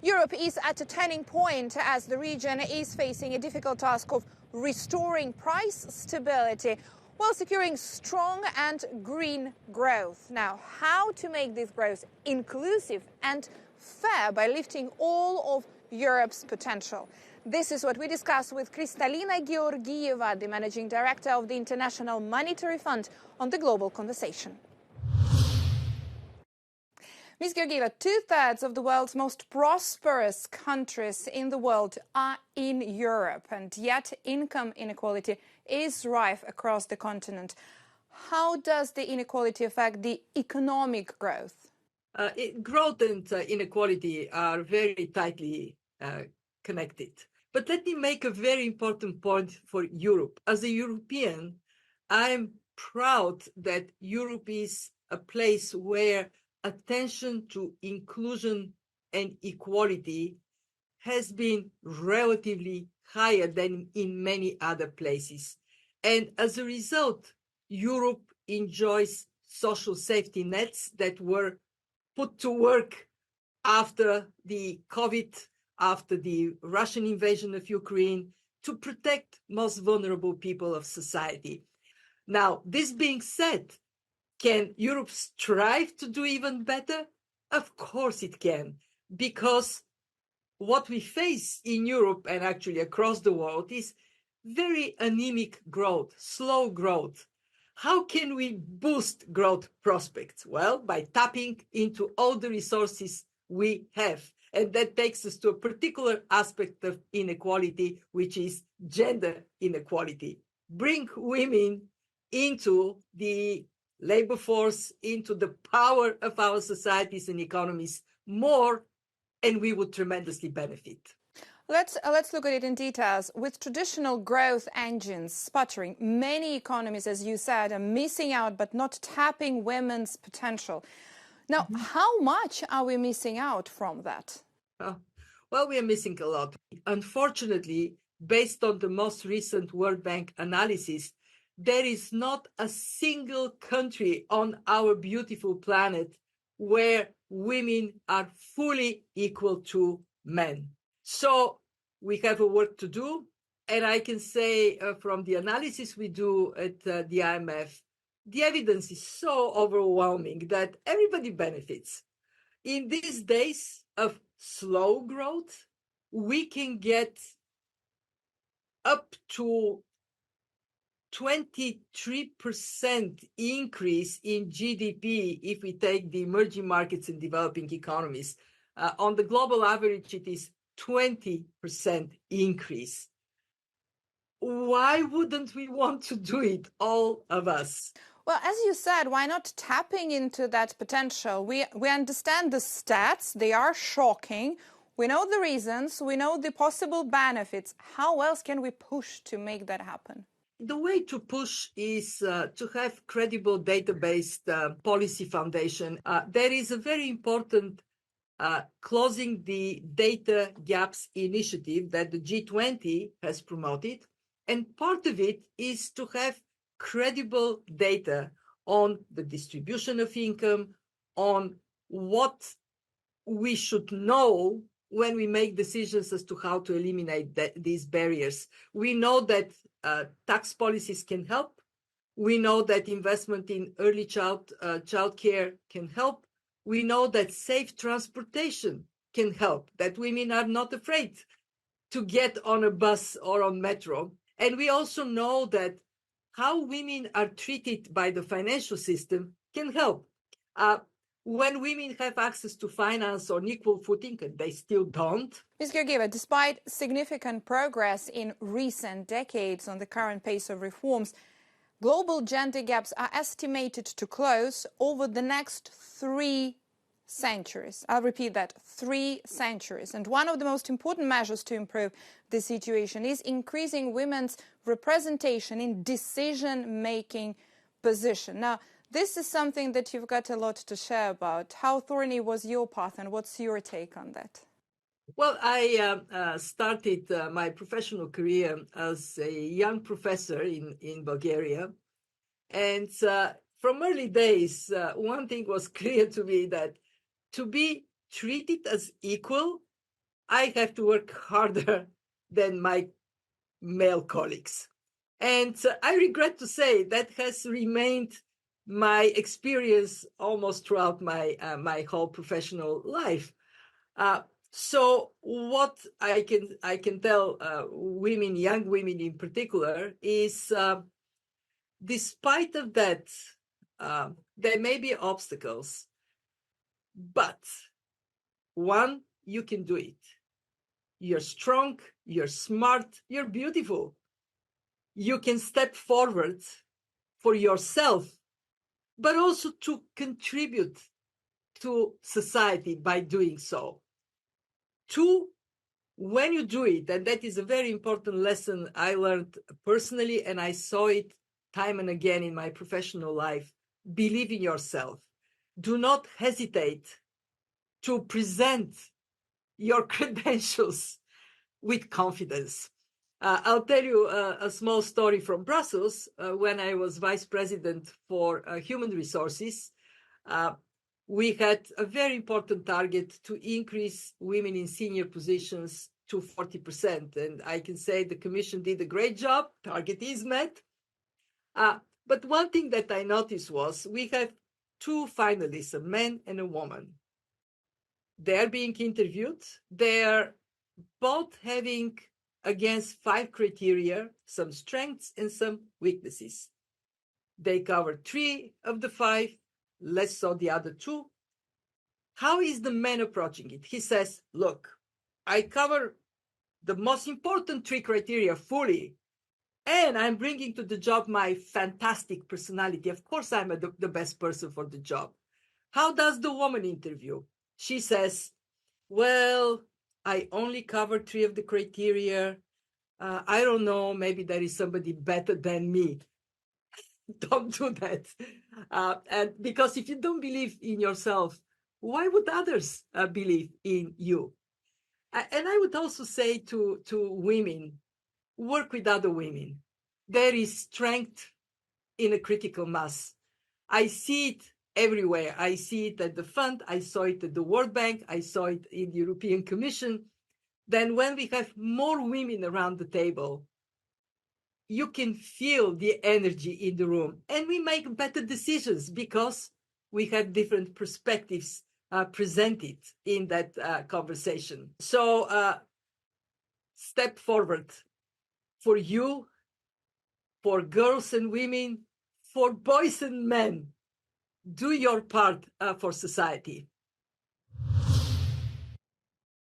Europe is at a turning point as the region is facing a difficult task of restoring price stability while securing strong and green growth. Now, how to make this growth inclusive and fair by lifting all of Europe's potential? This is what we discuss with Kristalina Georgieva, the Managing Director of the International Monetary Fund, on the Global Conversation. Ms. Georgieva, two-thirds of the world's most prosperous countries in the world are in Europe, and yet income inequality is rife across the continent. How does the inequality affect the economic growth? Growth and inequality are very tightly connected. But let me make a very important point for Europe. As a European, I'm proud that Europe is a place where attention to inclusion and equality has been relatively higher than in many other places. And as a result, Europe enjoys social safety nets that were put to work after the COVID, after the Russian invasion of Ukraine, to protect most vulnerable people of society. Now, this being said, can Europe strive to do even better? Of course it can, because what we face in Europe and actually across the world is very anemic growth, slow growth. How can we boost growth prospects? Well, by tapping into all the resources we have. And that takes us to a particular aspect of inequality, which is gender inequality. Bring women into the labor force, into the power of our societies and economies more, and we would tremendously benefit. Let's look at it in details. With traditional growth engines sputtering, many economies, as you said, are missing out but not tapping women's potential. Now, how much are we missing out from that? Well, we are missing a lot. Unfortunately, based on the most recent World Bank analysis, there is not a single country on our beautiful planet where women are fully equal to men. So we have a work to do. And I can say from the analysis we do at the IMF, the evidence is so overwhelming that everybody benefits. In these days of slow growth, we can get up to 23% increase in GDP if we take the emerging markets and developing economies. On the global average, it is 20% increase. Why wouldn't we want to do it, all of us? Well, as you said, why not tapping into that potential? We understand the stats. They are shocking. We know the reasons. We know the possible benefits. How else can we push to make that happen? The way to push is to have credible data-based policy foundation. There is a very important closing the data gaps initiative that the G20 has promoted. And part of it is to have credible data on the distribution of income, on what we should know when we make decisions as to how to eliminate these barriers. We know that tax policies can help. We know that investment in early child care can help. We know that safe transportation can help, that women are not afraid to get on a bus or on metro. And we also know that how women are treated by the financial system can help. When women have access to finance on equal footing, and they still don't. Ms. Georgieva, despite significant progress in recent decades on the current pace of reforms, global gender gaps are estimated to close over the next 3 centuries. I'll repeat that, 3 centuries. And one of the most important measures to improve the situation is increasing women's representation in decision-making position. Now, this is something that you've got a lot to share about. How thorny was your path and what's your take on that? Well, I started my professional career as a young professor in Bulgaria. And from early days, one thing was clear to me, that to be treated as equal I have to work harder than my male colleagues. And I regret to say that has remained my experience almost throughout my whole professional life. So what I can tell women, young women in particular, is despite of that, there may be obstacles, but one, you can do it. You're strong, you're smart, you're beautiful. You can step forward for yourself, but also to contribute to society by doing so. Two, when you do it, and that is a very important lesson I learned personally, and I saw it time and again in my professional life, believe in yourself. Do not hesitate to present your credentials with confidence. I'll tell you a small story from Brussels. When I was vice president for human resources, we had a very important target to increase women in senior positions to 40%. And I can say the Commission did a great job. Target is met. But one thing that I noticed was we have two finalists, a man and a woman. They're being interviewed. They're both having against 5 criteria, some strengths and some weaknesses. They cover 3 of the 5, less so the other 2. How is the man approaching it? He says, look, I cover the most important 3 criteria fully, and I'm bringing to the job my fantastic personality. Of course, I'm the best person for the job. How does the woman interview? She says, well, I only covered 3 of the criteria. I don't know, maybe there is somebody better than me. Don't do that. And because if you don't believe in yourself, why would others believe in you? And I would also say to women, work with other women. There is strength in a critical mass. I see it everywhere. I see it at the fund. I saw it at the World Bank. I saw it in the European Commission. Then when we have more women around the table, you can feel the energy in the room, and we make better decisions because we have different perspectives presented in that conversation. So step forward for you, for girls and women, for boys and men. Do your part for society.